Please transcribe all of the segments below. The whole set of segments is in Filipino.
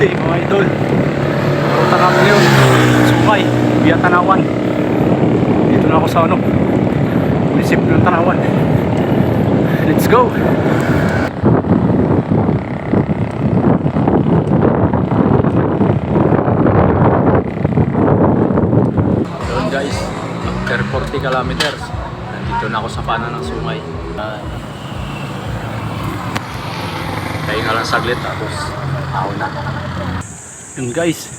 day mga idol. Paruta na ako ngayon. Sungay, via Tanawan. Dito na ako sa munisipyo ng Tanawan. Let's go! Yun guys, after 40 kilometers, nandito na ako sa pana ng Sungay. Kaya nga lang saglit tapos ako na. Yun guys,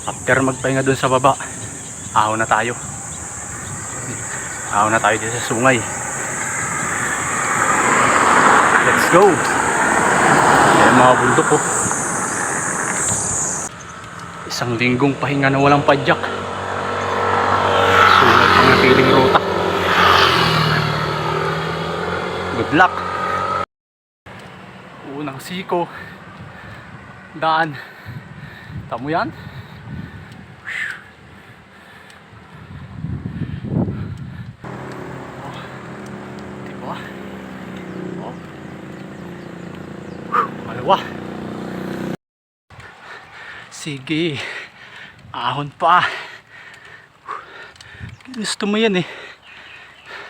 after magpahinga dun sa baba, ahon na tayo dito sa Sungay. Let's go! Ayan mga bundok po. Isang linggong pahinga na walang padyak. Sungay pang napiling ruta. Good luck! Unang siko, daan. Tamo yan? Diba? Oh. Malawa. Sige, ahon pa. Gusto mo yan eh.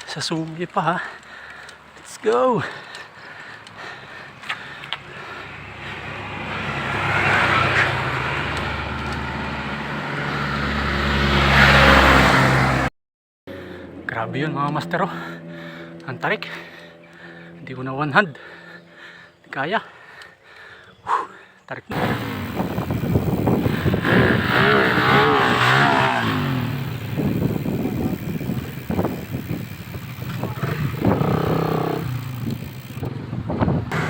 Sa Sungay pa ha. Let's go. Grabe yun mga master oh. Ang tarik. Hindi ko na one hand. Hindi kaya. Tarik na.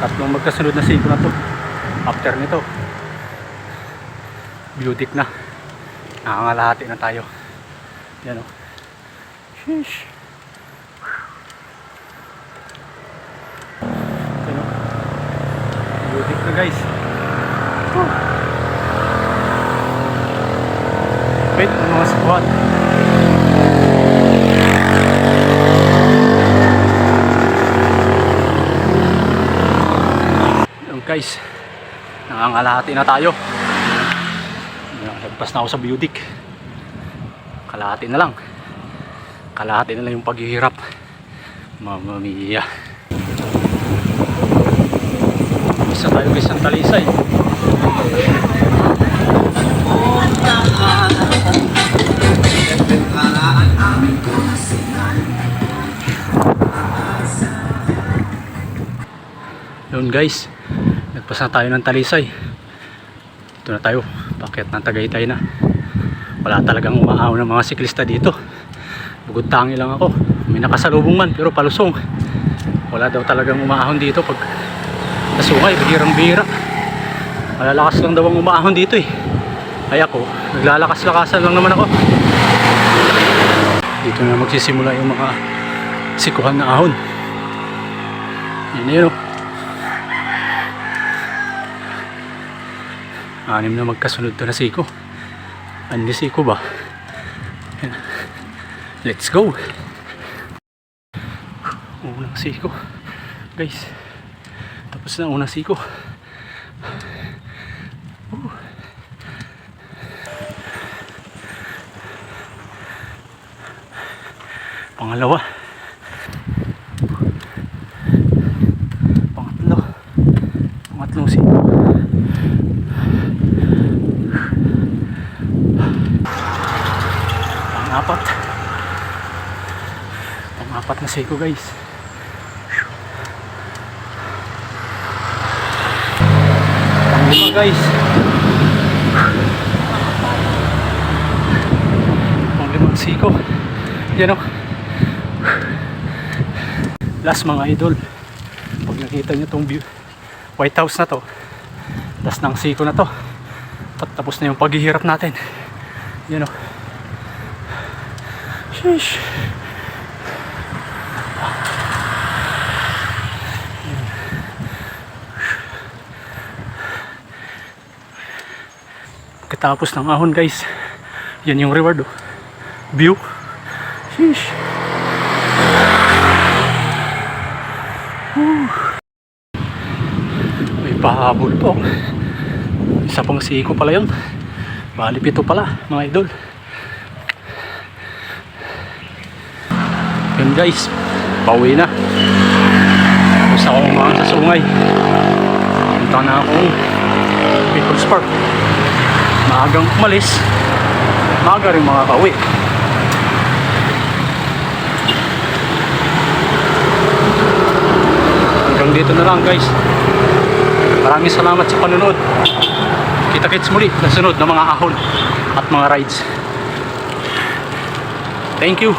Tatlong magkasunod na siko na to. After nito, beautic na. Nakangalahati na tayo. Yan o. Sheesh. Yan o. Beautic na guys. Wait, mga squad. Guys, nangangalahati na tayo. Lagpas na ako sa beautic. Kalahati na lang. Kalahati na lang yung paghihirap. Mamma mia. Isa tayo guys ng Talisay. Yun guys, nagpas na tayo ng Talisay. Ito na tayo, pakyat ng Tagaytay na. Wala talagang umaaw ng mga siklista dito. Bugod tangi lang ako. May nakasalubong man pero palusong. Wala daw talagang umaahon dito pag nasungay, bihirang-bihira. Malalakas lang daw ang umaahon dito eh. Kaya ako, naglalakas-lakasan lang naman ako. Dito na magsisimula yung mga sikuhan na ahon. Yan yun oh. 6 na magkasunod to na siko. Ano siko ba? Yan. Let's go! Unang siko guys. Tapos na unang siko. Pangalawa. Pangatlong siko. Pang-apat na siko guys. Pang-lima guys. Pang-limang siko. Yan o. Last mga idol. Pag nakita nyo itong White House na to, last ng siko na to, tapos na yung paghihirap natin. Yan o. Sheesh. Pagkatapos ng ahon guys, yan yung reward oh. View. Sheesh. May pahabol po. Isa pang siko pala yun. Bali 7 pala mga idol. Yun guys, pauwi na. Gusto ako umahan sa sungay. Punta na akong People's Park. Maagang umalis, maaga rin mga pauwi. Hanggang dito na lang guys. Maraming salamat sa panonood. Kita-kits muli sa sunod na mga ahon at mga rides. Thank you.